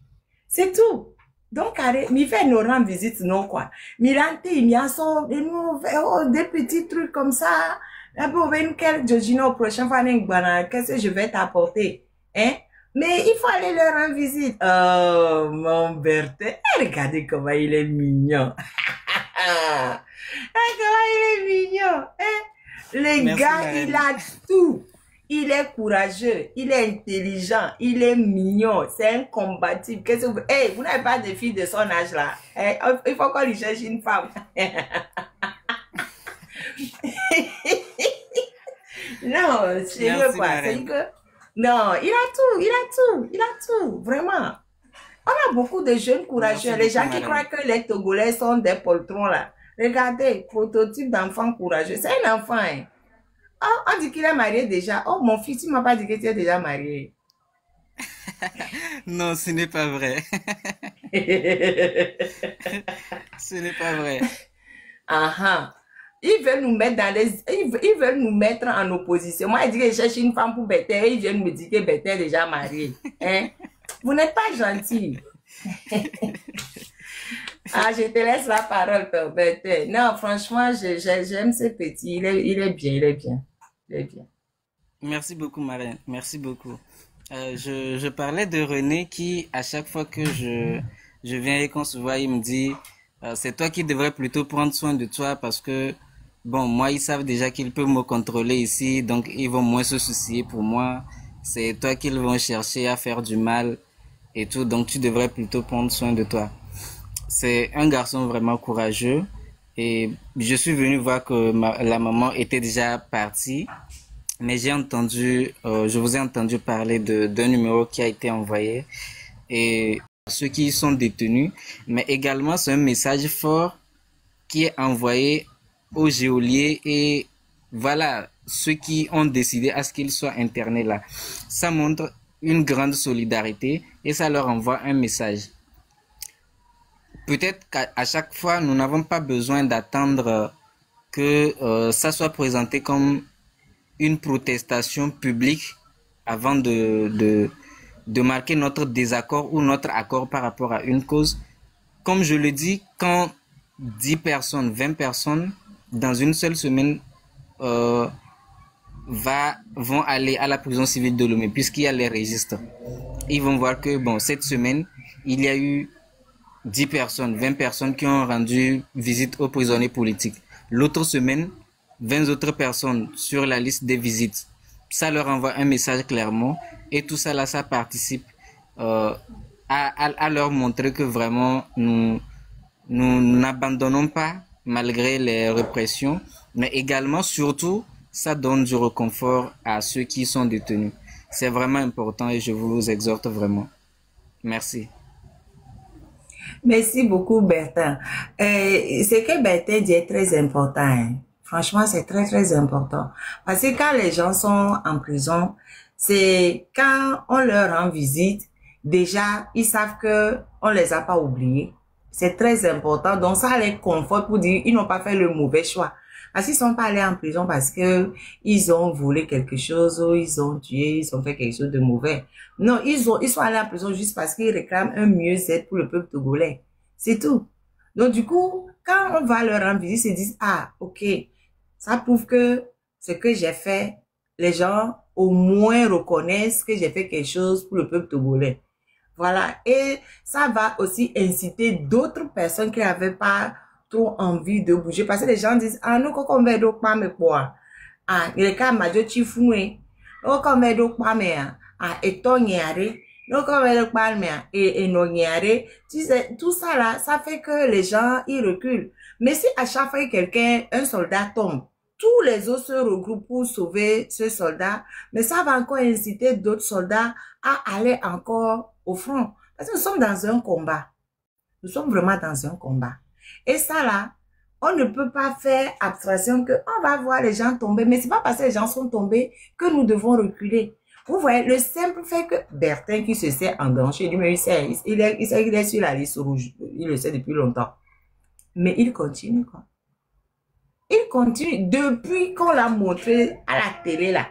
C'est tout. Donc, mi fait nous rendre visite, non, quoi. Mi rente, mi a son, des petits trucs comme ça. Un peu, quel Jojino, prochain fois, qu'est-ce que je vais t'apporter? Hein? Mais il faut aller leur rendre visite. Oh, mon Berthe. Regardez comment il est mignon. Comment il est mignon. Hein? Le Merci, gars, Marraine. il a tout. Il est courageux, il est intelligent, il est mignon, c'est un combatif. Qu'est-ce que vous... Hey, vous n'avez pas de fille de son âge là. Hey, il faut qu'on lui cherche une femme. Non, sérieux Merci, quoi. Marraine. C'est que... Non, il a tout, vraiment. On a beaucoup de jeunes courageux. Merci Les gens beaucoup, qui Marraine. croient que les Togolais sont des poltrons là. Regardez, prototype d'enfant courageux. C'est un enfant, hein. Oh, on dit qu'il est marié déjà. Oh, mon fils, tu m'as pas dit que tu es déjà marié. Non, ce n'est pas vrai. Ce n'est pas vrai. Ah. Ils veulent nous mettre ils veulent nous mettre en opposition. Moi, je dis que je cherche une femme pour Bertin. Ils viennent me dire que Bertin est déjà marié. Hein? Vous n'êtes pas gentil. Ah, je te laisse la parole, Père Bertin. Non, franchement, j'aime ce petit. Il est bien. Merci beaucoup, Marraine. Merci beaucoup. Je parlais de René qui, à chaque fois que je viens et qu'on se voit, il me dit, c'est toi qui devrais plutôt prendre soin de toi parce que bon, moi, ils savent déjà qu'ils peuvent me contrôler ici, donc ils vont moins se soucier pour moi. C'est toi qu'ils vont chercher à faire du mal et tout, donc tu devrais plutôt prendre soin de toi. C'est un garçon vraiment courageux et je suis venu voir que la maman était déjà partie, mais je vous ai entendu parler d'un numéro qui a été envoyé et ceux qui y sont détenus, mais également c'est un message fort qui est envoyé aux geôliers et voilà ceux qui ont décidé à ce qu'ils soient internés là. Ça montre une grande solidarité et ça leur envoie un message. Peut-être qu'à chaque fois, nous n'avons pas besoin d'attendre que ça soit présenté comme une protestation publique avant de marquer notre désaccord ou notre accord par rapport à une cause. Comme je le dis, quand 10 personnes, 20 personnes, dans une seule semaine, vont aller à la prison civile de Lomé, puisqu'il y a les registres, ils vont voir que, bon, cette semaine, il y a eu 10 personnes, 20 personnes qui ont rendu visite aux prisonniers politiques. L'autre semaine, 20 autres personnes sur la liste des visites. Ça leur envoie un message clairement et tout ça là, ça participe à leur montrer que vraiment nous n'abandonnons pas malgré les répressions, mais également, surtout, ça donne du réconfort à ceux qui sont détenus. C'est vraiment important et je vous exhorte vraiment. Merci. Merci beaucoup, Bertin. Ce que Bertin dit est très important. Hein. Franchement, c'est très, très important. Parce que quand les gens sont en prison, c'est quand on leur rend visite, déjà, ils savent que on les a pas oubliés. C'est très important. Donc, ça les conforte pour dire ils n'ont pas fait le mauvais choix. Parce qu'ils sont pas allés en prison parce que ils ont volé quelque chose ou ils ont tué, ils ont fait quelque chose de mauvais. Non, ils sont allés en prison juste parce qu'ils réclament un mieux-être pour le peuple togolais. C'est tout. Donc, du coup, quand on va leur rendre visite, ils se disent, ah, ok, ça prouve que ce que j'ai fait, les gens au moins reconnaissent que j'ai fait quelque chose pour le peuple togolais. Voilà. Et ça va aussi inciter d'autres personnes qui n'avaient pas trop envie de bouger. Parce que les gens disent, ah, nous, quand on va pas me quoi. Ah, il est quand même chifoué. Nous, quand on va pas me, ah, et ton yare. Nous, quand on va pas me, et non yare. Tu sais, tout ça là, ça fait que les gens, ils reculent. Mais si à chaque fois que quelqu'un, un soldat tombe, tous les autres se regroupent pour sauver ce soldat, mais ça va encore inciter d'autres soldats à aller encore au front. Parce que nous sommes dans un combat. Nous sommes vraiment dans un combat. Et ça là, on ne peut pas faire abstraction que on va voir les gens tomber. Mais c'est pas parce que les gens sont tombés que nous devons reculer. Vous voyez, le simple fait que Bertin qui se sait engagé, lui, il est sur la liste rouge. Il le sait depuis longtemps. Mais il continue quoi. Il continue depuis qu'on l'a montré à la télé là.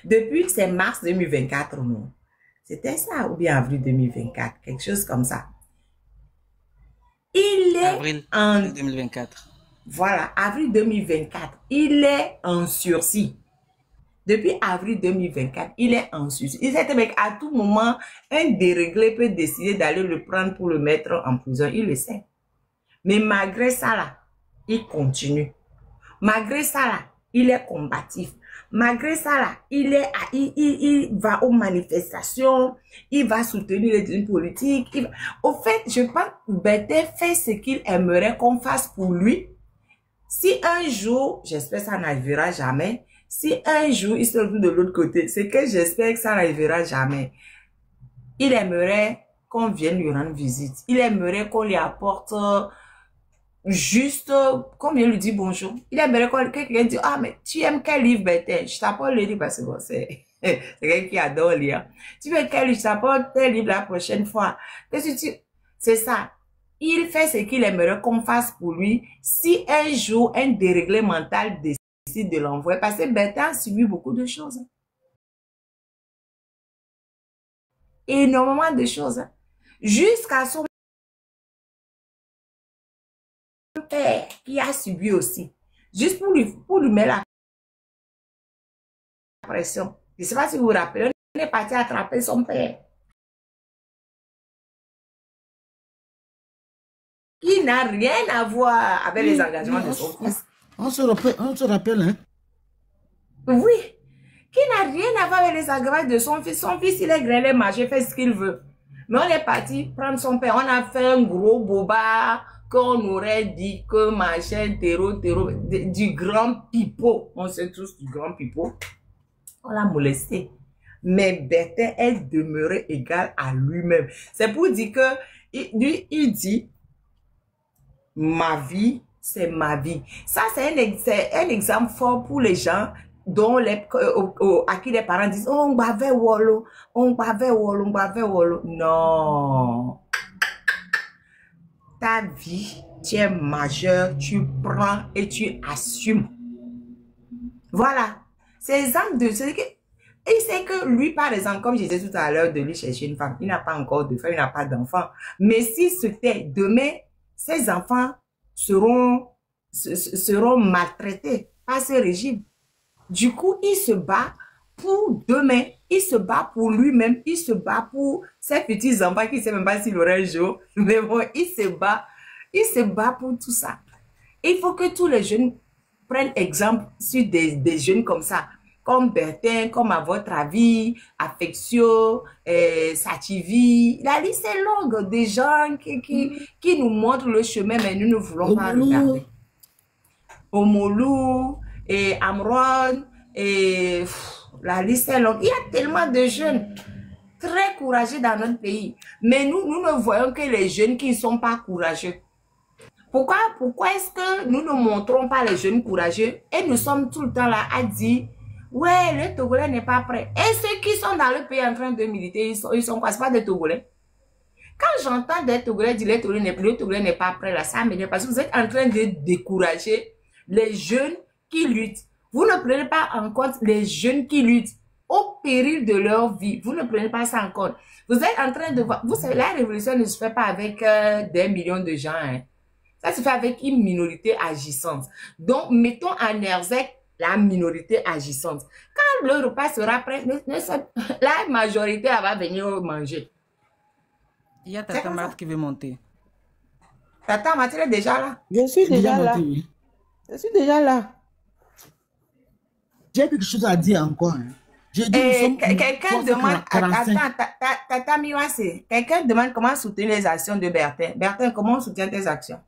Depuis que c'est mars 2024, non? C'était ça, ou bien avril 2024, quelque chose comme ça. Il est Avril en 2024. Voilà, avril 2024. Il est en sursis. Depuis avril 2024, il est en sursis. Il sait mec à tout moment, un déréglé peut décider d'aller le prendre pour le mettre en prison. Il le sait. Mais malgré ça là, il continue. Malgré ça là, il est combatif. Malgré ça là, il va aux manifestations, il va soutenir les dirigeants politiques. Au fait, je pense que Bertin fait ce qu'il aimerait qu'on fasse pour lui. Si un jour, j'espère que ça n'arrivera jamais, si un jour il se retrouve de l'autre côté, c'est que j'espère que ça n'arrivera jamais. Il aimerait qu'on vienne lui rendre visite. Il aimerait qu'on lui apporte juste, comme il lui dit bonjour. Il aimerait que quelqu'un dise, ah, mais tu aimes quel livre, Bertin? Je t'apporte le livre parce que bon, c'est quelqu'un qui adore lire. Tu veux quel livre? Je t'apporte tel livre la prochaine fois. C'est ça. Il fait ce qu'il aimerait qu'on fasse pour lui si un jour un déréglé mental décide de l'envoyer. Parce que Bertin a subi beaucoup de choses. Énormément de choses. Jusqu'à son père qui a subi aussi. Juste pour lui mettre la pression. Je ne sais pas si vous vous rappelez, on est parti attraper son père. Qui qui n'a rien à voir avec les engagements de son fils. On se rappelle, hein? Oui, qui n'a rien à voir avec les engagements de son fils. Son fils, il est grêlé, marché, fait ce qu'il veut. Mais on est parti prendre son père. On a fait un gros boba qu'on aurait dit que machin, terreau, du grand pipeau. On sait tous du grand pipeau. On l'a molesté. Mais Bertin est demeuré égal à lui-même. C'est pour dire que lui, il dit, ma vie, c'est ma vie. Ça, c'est un exemple fort pour les gens dont à qui les parents disent, oh, on va vers Wolo, on va vers Wolo, on va vers Wolo. Non. Ta vie, tu es majeur, tu prends et tu assumes. Voilà. C'est exemple de ce que... Et c'est que lui, par exemple, comme je disais tout à l'heure, de lui chercher une femme, il n'a pas encore de femme, il n'a pas d'enfant. Mais si c'était demain, ses enfants seront maltraités par ce régime. Du coup, il se bat pour demain, il se bat pour lui-même, il se bat pour ses petits-enfants qui ne savent même pas s'il aura un jour. Mais bon, il se bat pour tout ça. Il faut que tous les jeunes prennent exemple sur des jeunes comme ça. Comme Bertin, comme à votre avis, Affectio, Sativi. La liste est longue des gens qui nous montrent le chemin, mais nous ne voulons pas regarder. Omolou, et Amron, et la liste est longue. Il y a tellement de jeunes très courageux dans notre pays. Mais nous ne voyons que les jeunes qui ne sont pas courageux. Pourquoi est-ce que nous ne montrons pas les jeunes courageux et nous sommes tout le temps là à dire ouais, le Togolais n'est pas prêt. Et ceux qui sont dans le pays en train de militer, ils sont quoi? C'est pas des Togolais. Quand j'entends des Togolais dire le Togolais n'est pas prêt, là, ça m'énerve parce que vous êtes en train de décourager les jeunes qui luttent. Vous ne prenez pas en compte les jeunes qui luttent au péril de leur vie. Vous ne prenez pas ça en compte. Vous êtes en train de voir, vous savez, la révolution ne se fait pas avec des millions de gens. Hein. Ça se fait avec une minorité agissante. Donc, mettons en Erzec la minorité agissante. Quand le repas sera prêt, la majorité va venir manger. Il y a Tata Marthe qui veut monter. Tata Marthe est déjà là. Je suis déjà là. monté, oui. Je suis déjà là. J'ai quelque chose à dire encore. Hein. Quelqu'un demande, Tata Miwase, quelqu'un demande comment soutenir les actions de Bertin. Bertin, comment on soutient tes actions?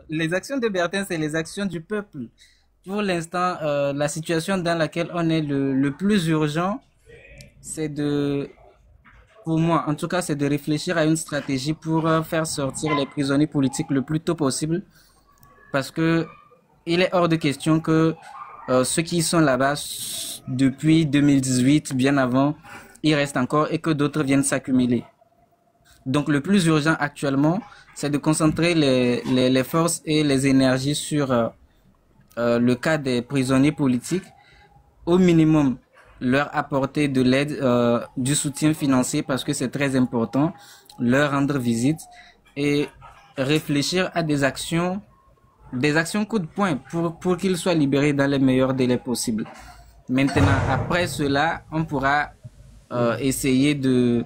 Les actions de Bertin, c'est les actions du peuple. Pour l'instant, la situation dans laquelle on est le plus urgent, c'est pour moi, en tout cas, c'est de réfléchir à une stratégie pour faire sortir les prisonniers politiques le plus tôt possible. Parce que il est hors de question que ceux qui sont là-bas depuis 2018, bien avant, ils restent encore et que d'autres viennent s'accumuler. Donc, le plus urgent actuellement, c'est de concentrer les forces et les énergies sur le cas des prisonniers politiques. Au minimum, leur apporter de l'aide, du soutien financier parce que c'est très important, leur rendre visite et réfléchir à des actions coup de poing pour qu'ils soient libérés dans les meilleurs délais possibles. Maintenant, après cela, on pourra essayer de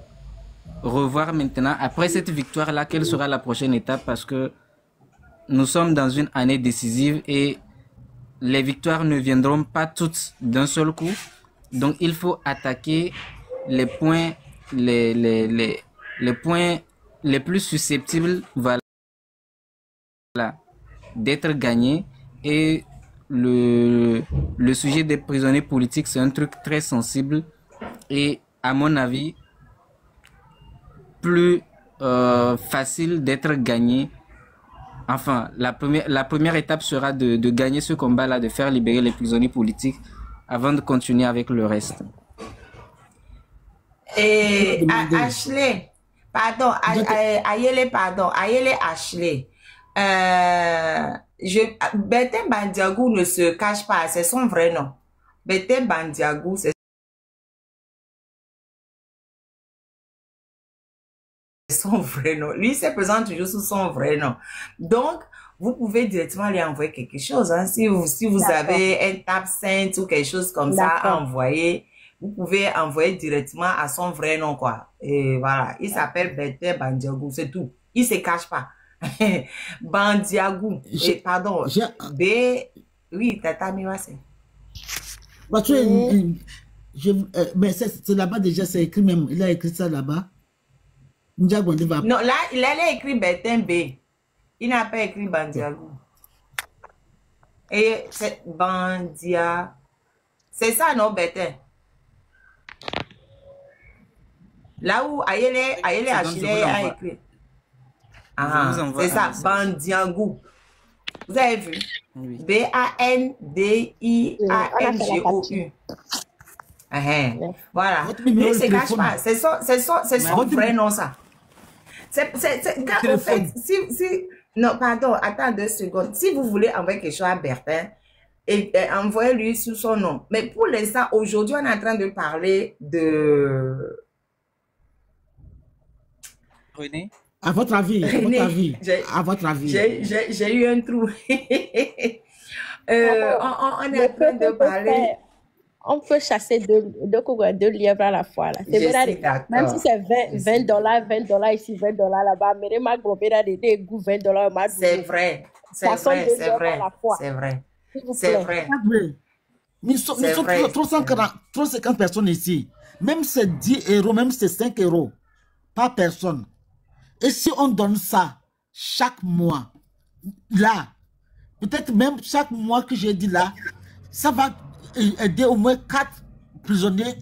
revoir maintenant, après cette victoire-là, quelle sera la prochaine étape parce que nous sommes dans une année décisive et les victoires ne viendront pas toutes d'un seul coup. Donc, il faut attaquer les points, les points les plus susceptibles, voilà, d'être gagnés. Et le sujet des prisonniers politiques, c'est un truc très sensible et, à mon avis, plus facile d'être gagné. Enfin, la première étape sera de gagner ce combat-là, de faire libérer les prisonniers politiques avant de continuer avec le reste. Et Ashley, pardon, Ayele Ashley. Bertin Bandiagou ne se cache pas, c'est son vrai nom. Bertin Bandiagou, c'est son vrai nom. Lui, il se présente toujours sous son vrai nom. Donc, vous pouvez directement lui envoyer quelque chose. Hein. Si vous avez un tap sainte ou quelque chose comme ça à envoyer, vous pouvez envoyer directement à son vrai nom, quoi. Et voilà, il s'appelle Bertin Bandiagou, c'est tout. Il se cache pas. Bandiagou, pardon, oui, Tata Miwase. Bah, mais c'est là-bas déjà, c'est écrit même, il a écrit ça là-bas. Non, là, il allait écrire Bertin B. Il n'a pas écrit Bandiagou. Et c'est Bandia. C'est ça, non, Bertin? Là où Ayele Achille a écrit. C'est ça, Bandiagou. Vous avez vu? Oui. B-A-N-D-I-A-N-G-O-U. Voilà. Mais c'est cache pas. C'est son vrai nom, ça. C'est en fait, non, pardon, attends 2 secondes. Si vous voulez envoyer quelque chose à Bertin, envoyez-lui sur son nom. Mais pour l'instant, aujourd'hui, on est en train de parler de... René? À votre avis, à votre avis. J'ai eu un trou. On est en train de parler... On peut chasser deux lièvres à la fois. Là. Même si c'est $20 ici, $20 là-bas, mais les goûts $20. C'est vrai. C'est vrai. C'est vrai. Nous sommes 350 personnes ici. Même c'est 10 euros, même c'est 5 euros par personne. Et si on donne ça chaque mois, là, peut-être même chaque mois que j'ai dit là, ça va aider au moins 4 prisonniers